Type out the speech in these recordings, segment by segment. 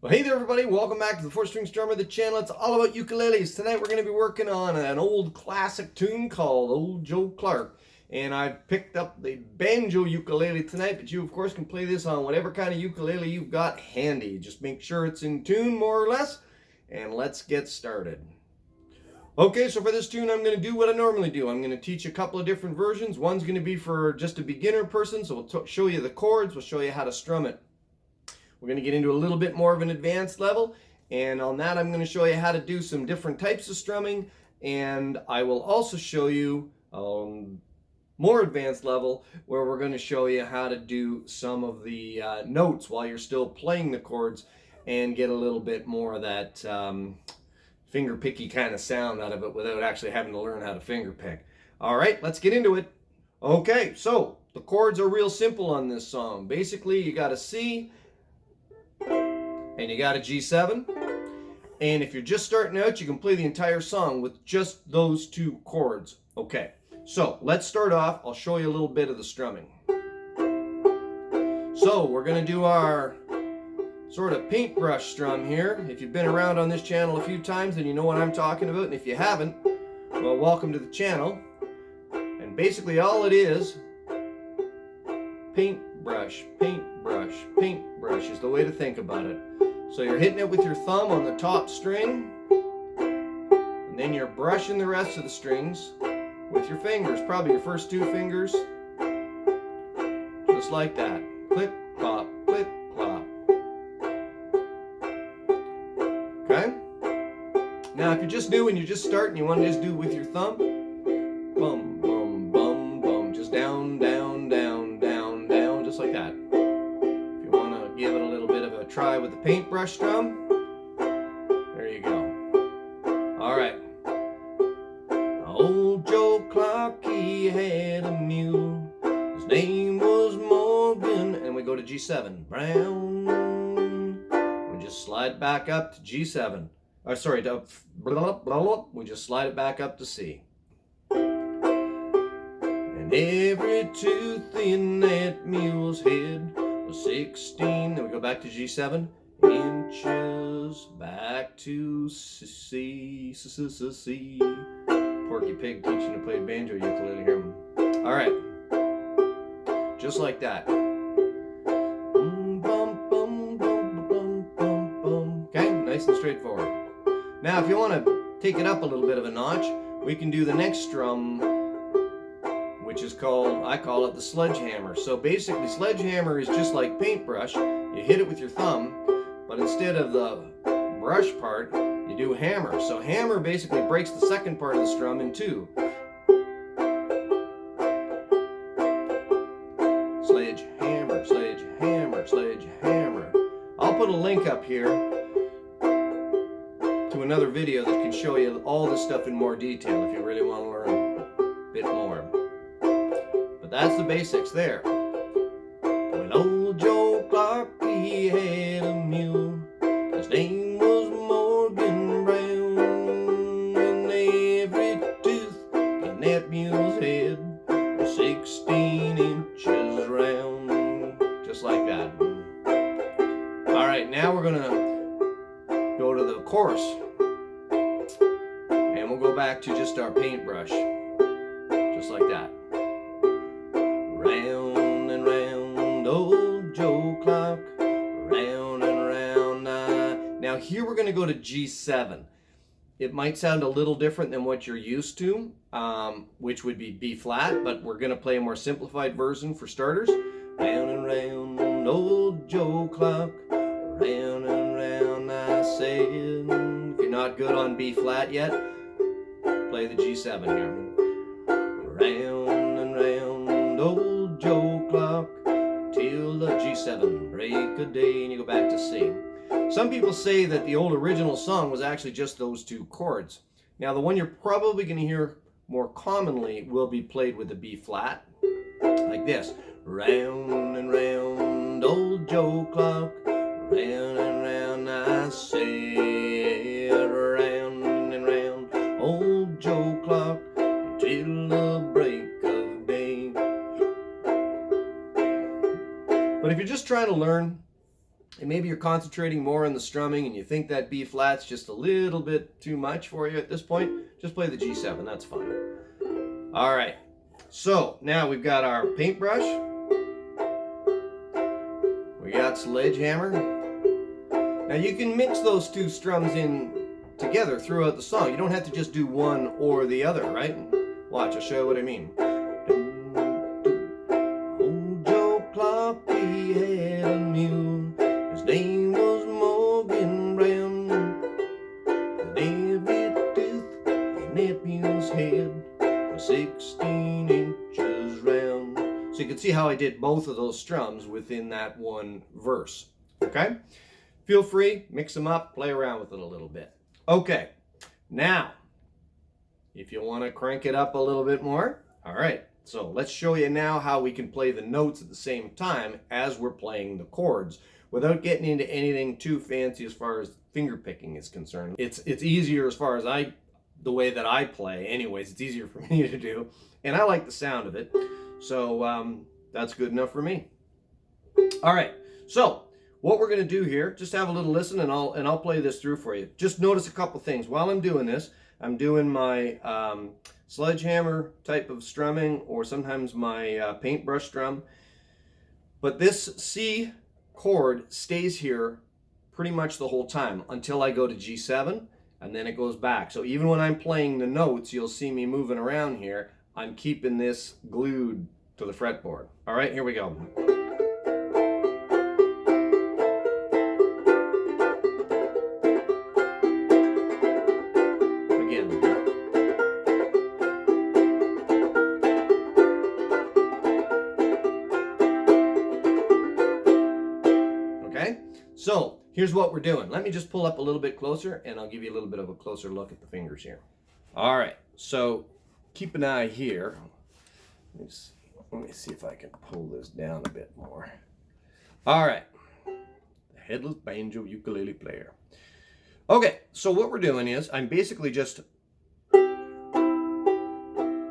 Well, hey there, everybody. Welcome back to the 4 Strings Drummer, the channel. It's all about ukuleles. Tonight, we're going to be working on an old classic tune called Old Joe Clark. And I picked up the banjo ukulele tonight, but you, of course, can play this on whatever kind of ukulele you've got handy. Just make sure it's in tune, more or less, and let's get started. Okay, so for this tune, I'm going to do what I normally do. I'm going to teach a couple of different versions. One's going to be for just a beginner person, so we'll show you the chords. We'll show you how to strum it. We're going to get into a little bit more of an advanced level, and on that I'm going to show you how to do some different types of strumming, and I will also show you more advanced level where we're going to show you how to do some of the notes while you're still playing the chords and get a little bit more of that finger picky kind of sound out of it without actually having to learn how to finger pick. All right, let's get into it. Okay, so the chords are real simple on this song. Basically, you got a C, and you got a G7, and if you're just starting out, you can play the entire song with just those two chords. Okay, so let's start off. I'll show you a little bit of the strumming. So we're going to do our sort of paintbrush strum here. If you've been around on this channel a few times, then you know what I'm talking about, and if you haven't, well, welcome to the channel. And basically all it is, paintbrush, paintbrush, paintbrush is the way to think about it. So you're hitting it with your thumb on the top string, and then you're brushing the rest of the strings with your fingers, probably your first two fingers, just like that. Clip, clop, clip, clop. Okay? Now if you're just new and you're just starting, you want to just do it with your thumb. Bum, bum, bum, bum. Just down, down, down, down, down, just like that. If you want to give it a little bit of a try with the paintbrush strum, there you go. All right. Old Joe Clark, he had a mule. His name was Morgan, and we go to G7. Brown. We just slide back up to G7. Sorry, we just slide it back up to C. And every tooth in that mule's head was 16. Then we go back to G7. Inches back to C. Porky Pig teaching to play banjo ukulele here. All right, just like that. Okay, nice and straightforward. Now, if you want to take it up a little bit of a notch, we can do the next strum, which is called, I call it the sledgehammer. So basically, sledgehammer is just like paintbrush. You hit it with your thumb, but instead of the brush part, you do hammer. So hammer basically breaks the second part of the strum in two. Sledgehammer, sledgehammer, sledgehammer. I'll put a link up here to another video that can show you all this stuff in more detail if you really want to learn a bit more. But that's the basics there. When old Joe Clark, he had a mule. His name was Morgan Brown, and every tooth in that mule's head was 16 inches round, just like that. All right, now we're gonna go to the chorus, and we'll go back to just our paintbrush, just like that. Round and round, old Joe Clark, round and round. Now here we're going to go to G7. It might sound a little different than what you're used to, which would be B flat, but we're going to play a more simplified version for starters. Round and round, old Joe Clark, round and round, I said. If you're not good on B flat yet, play the G7 here. Round and round, old Joe Clark, till the G7 break a day, and you go back to C. Some people say that the old original song was actually just those two chords. Now the one you're probably going to hear more commonly will be played with the B flat, like this. Round and round, old Joe Clark, round and round, I said. Round and round, old Joe Clark, till the break of day. But if you're just trying to learn, and maybe you're concentrating more on the strumming and you think that B flat's just a little bit too much for you at this point, just play the G7, that's fine. All right, so now we've got our paintbrush, we got sledgehammer. Now you can mix those two strums in together throughout the song. You don't have to just do one or the other, right? Watch, I'll show you what I mean. Old Joe Clark, he had a mule. His name was Morgan Brown. And every tooth in that mule's head was 16 inches round. So you can see how I did both of those strums within that one verse, okay? Feel free, mix them up, play around with it a little bit. Okay, now, if you want to crank it up a little bit more, all right, so let's show you now how we can play the notes at the same time as we're playing the chords without getting into anything too fancy as far as finger picking is concerned. It's easier as far as the way that I play anyways, it's easier for me to do, and I like the sound of it, so that's good enough for me. All right, so what we're going to do here, just have a little listen and I'll play this through for you. Just notice a couple things. While I'm doing this, I'm doing my sledgehammer type of strumming or sometimes my paintbrush strum. But this C chord stays here pretty much the whole time until I go to G7 and then it goes back. So even when I'm playing the notes, you'll see me moving around here. I'm keeping this glued to the fretboard. All right, here we go. So here's what we're doing. Let me just pull up a little bit closer and I'll give you a little bit of a closer look at the fingers here. All right, so keep an eye here. Let me see if I can pull this down a bit more. All right, the headless banjo ukulele player. Okay, so what we're doing is I'm basically just, you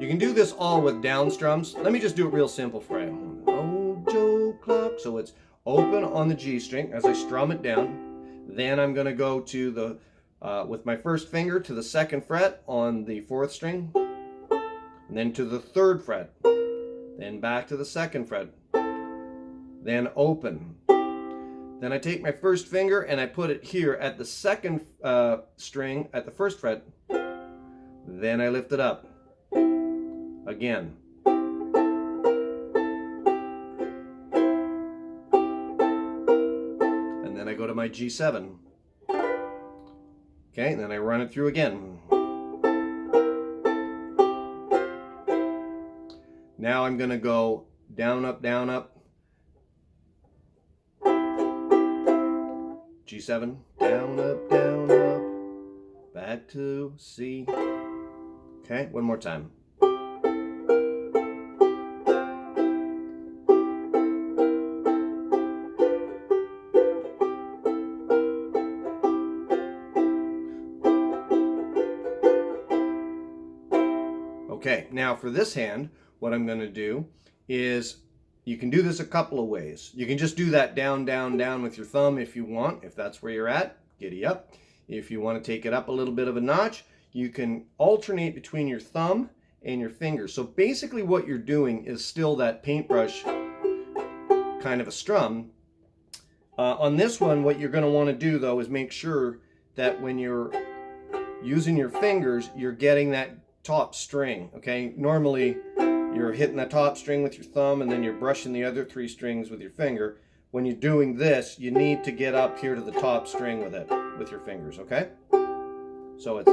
can do this all with down strums. Let me just do it real simple for you. Old Joe Clark. So it's open on the G string as I strum it down. Then I'm going to go to the, with my first finger to the 2nd fret on the 4th string. And then to the 3rd fret. Then back to the 2nd fret. Then open. Then I take my first finger and I put it here at the 2nd string at the 1st fret. Then I lift it up. Again. Then I go to my G7. Okay, and then I run it through again. Now I'm going to go down, up, G7, down, up, back to C. Okay, one more time. Okay, now for this hand, what I'm going to do is, you can do this a couple of ways. You can just do that down, down with your thumb if you want, if that's where you're at, giddy up. If you want to take it up a little bit of a notch, you can alternate between your thumb and your fingers. So basically what you're doing is still that paintbrush kind of a strum. On this one, what you're going to want to do though is make sure that when you're using your fingers, you're getting that top string, okay? Normally, you're hitting the top string with your thumb and then you're brushing the other 3 strings with your finger. When you're doing this, you need to get up here to the top string with it, with your fingers, okay? So it's...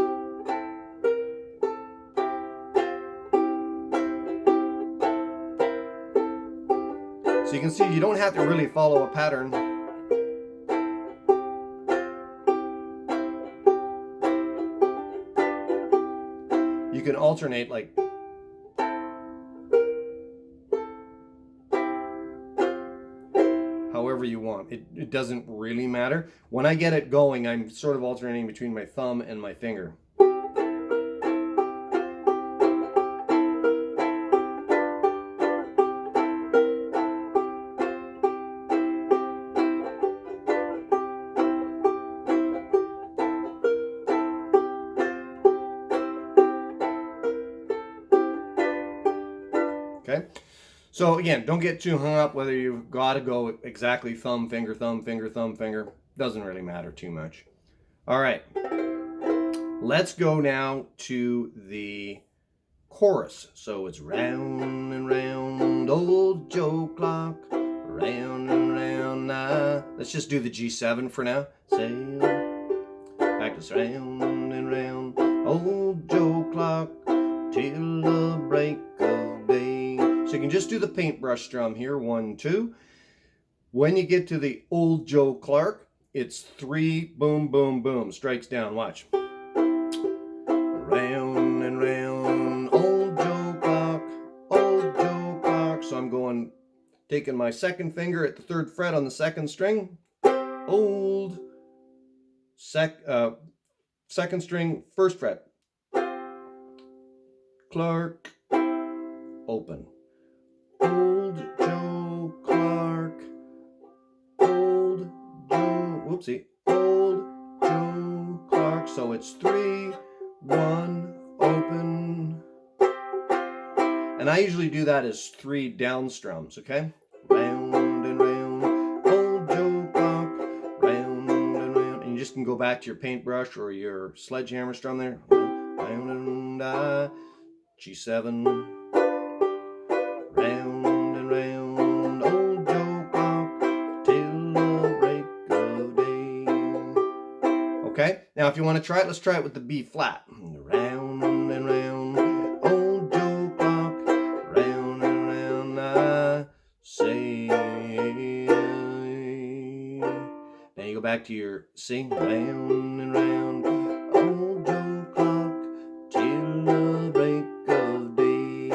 So you can see you don't have to really follow a pattern. You can alternate like however you want. It doesn't really matter. When I get it going, I'm sort of alternating between my thumb and my finger. okay? So again, don't get too hung up whether you've got to go exactly thumb, finger, thumb, finger, thumb, finger. Doesn't really matter too much. All right, let's go now to the chorus. So it's round and round, old Joe clock, round and round. Let's just do the G7 for now. Sail, practice round and round, old Joe clock, till the break of day. So you can just do the paintbrush strum here, 1, 2. When you get to the old Joe Clark, it's 3, boom, boom, boom, strikes down, watch. Round and round, old Joe Clark, old Joe Clark. So I'm going, taking my second finger at the 3rd fret on the 2nd string, old, 2nd string, 1st fret, Clark, open. Old Joe Clark, old Joe, whoopsie, old Joe Clark. So it's 3, 1, open. And I usually do that as 3 down strums, okay? Round and round, old Joe Clark, round and round. And you just can go back to your paintbrush or your sledgehammer strum there. Round and G7. Round and round, old Joe Clark, till the break of day. Okay, now if you want to try it, let's try it with the B flat. Round and round, old Joe Clark, round and round, I say. Now you go back to your C. Round and round, old Joe Clark, till the break of day.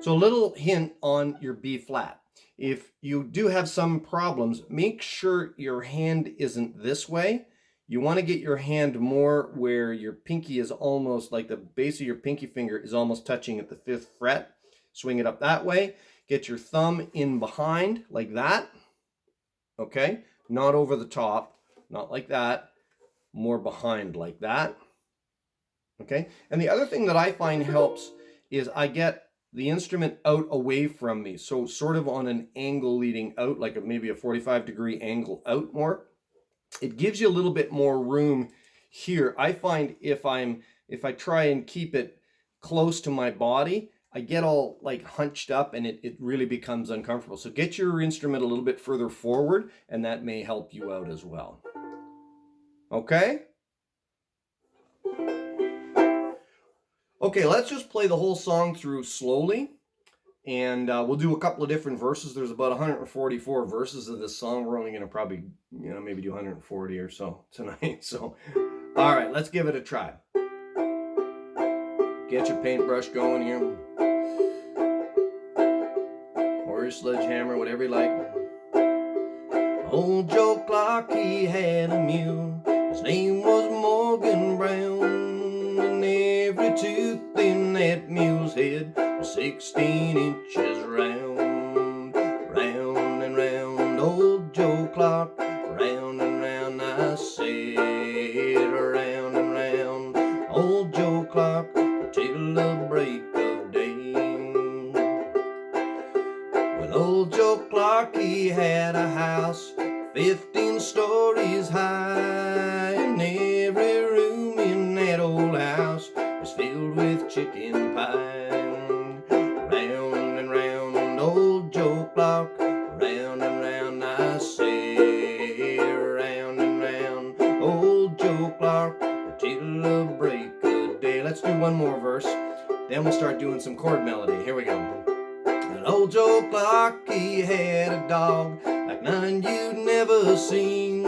So a little hint on your B flat. If you do have some problems, make sure your hand isn't this way. You want to get your hand more where your pinky is almost like the base of your pinky finger is almost touching at the 5th fret. Swing it up that way. Get your thumb in behind like that. Okay? Not over the top, not like that. More behind like that. Okay? And the other thing that I find helps is I get the instrument out away from me. So sort of on an angle leading out, like maybe a 45-degree angle out more. It gives you a little bit more room here. I find if I try and keep it close to my body, I get all like hunched up and it really becomes uncomfortable. So get your instrument a little bit further forward and that may help you out as well. Okay? Okay, let's just play the whole song through slowly. And we'll do a couple of different verses. There's about 144 verses of this song. We're only going to probably, maybe do 140 or so tonight. So, all right, let's give it a try. Get your paintbrush going here. Or your sledgehammer, whatever you like. Old Joe Clark, he had a mule. His name was Morgan Brown. And every tooth in that mule's head 16 inches round, round and round, old Joe Clark, round and round, I said, round and round, old Joe Clark, till the break of day. Well, old Joe Clark, he had a house 15 stories high, and every room in that old house was filled with chicken pie. Round and round, old Joe Clark, round and round, I say, round and round, old Joe Clark, till the break of day. Let's do one more verse, then we'll start doing some chord melody. Here we go. And old Joe Clark, he had a dog like none you'd never seen,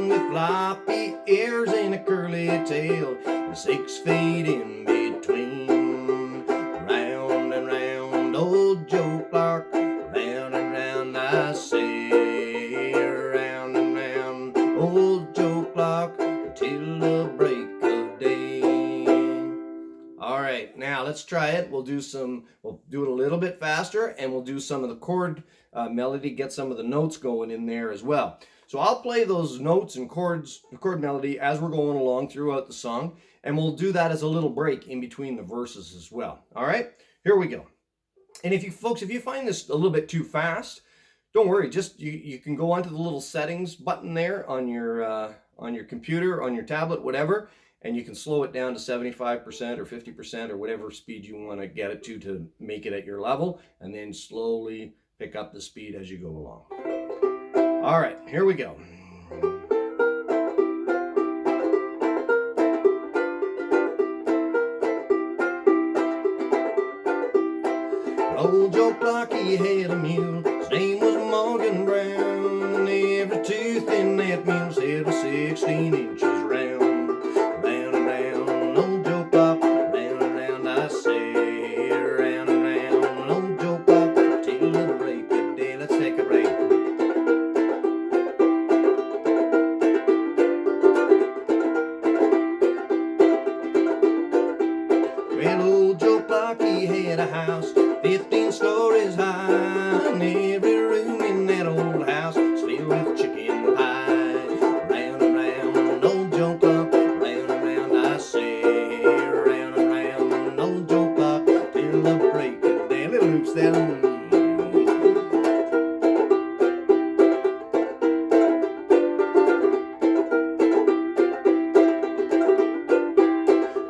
with floppy ears and a curly tail and 6 feet in between. Round and round, old Joe Clark, round and round, I say, round and round, old Joe Clark, till the break of day. All right, now let's try it. We'll do it a little bit faster, and we'll do some of the chord melody, get some of the notes going in there as well. So I'll play those notes and chord melody as we're going along throughout the song, and we'll do that as a little break in between the verses as well. All right, here we go. And if you folks, if you find this a little bit too fast, don't worry. Just you can go onto the little settings button there on your computer, on your tablet, whatever, and you can slow it down to 75% or 50% or whatever speed you want to get it to make it at your level, and then slowly pick up the speed as you go along. All right, here we go. Old Joe Clark, he had a mule, his name was Morgan Brown, and every tooth in that mule's head was 16 inches round. Round and round, old Joe Clark, round and round, I say, round and round, old Joe Clark, till the break of day. Let's take a break. Well, old Joe Clark, he had a house 15 stories high, and every room in that old house was filled with chicken pie. Round and round, old Joe Clark, round and round, I say, round and round, old Joe Clark, till the break of day. Little loops there.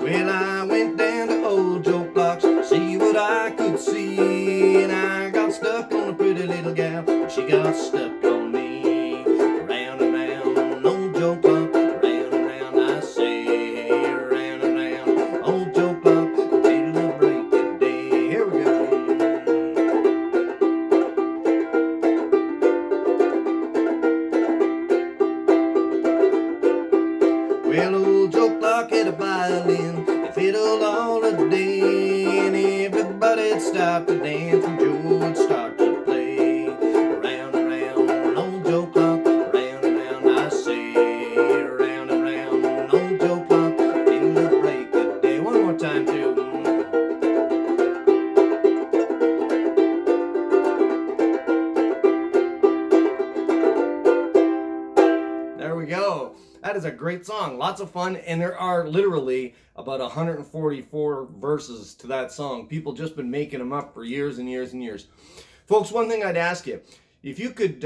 Well, I went down to old Joe Clark's, see what I could see, and I got stuck on a pretty little gal, and she got stuck on me. Round and round, old Joe Clark, round and round, I say, round and round, old Joe Clark, till the break of day. Here we go. Well, old Joe Clark had a violin, he fiddled all the day, and everybody'd stop to dance, and Joe would start to play. Round and round, old Joe Clark, round and round, I say, round and round, old Joe Clark, till the break of day. One more time, too. There we go. That is a great song. Lots of fun, and there are literally about 144 verses to that song. People just been making them up for years and years and years. Folks, one thing I'd ask you, if you could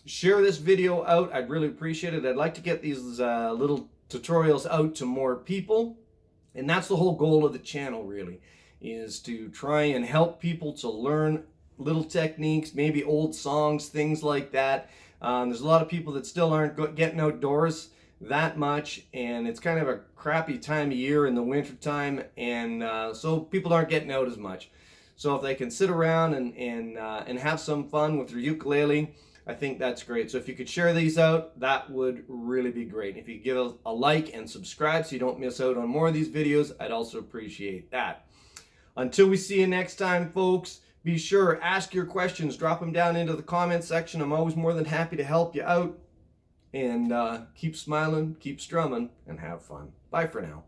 share this video out, I'd really appreciate it. I'd like to get these little tutorials out to more people, and that's the whole goal of the channel, really, is to try and help people to learn little techniques, maybe old songs, things like that. There's a lot of people that still aren't getting outdoors that much, and it's kind of a crappy time of year in the winter time, and so people aren't getting out as much. So if they can sit around and have some fun with their ukulele, I think that's great. So if you could share these out, that would really be great. If you give a like and subscribe so you don't miss out on more of these videos, I'd also appreciate that. Until we see you next time, folks, be sure, ask your questions, drop them down into the comment section. I'm always more than happy to help you out. And keep smiling, keep strumming, and have fun. Bye for now.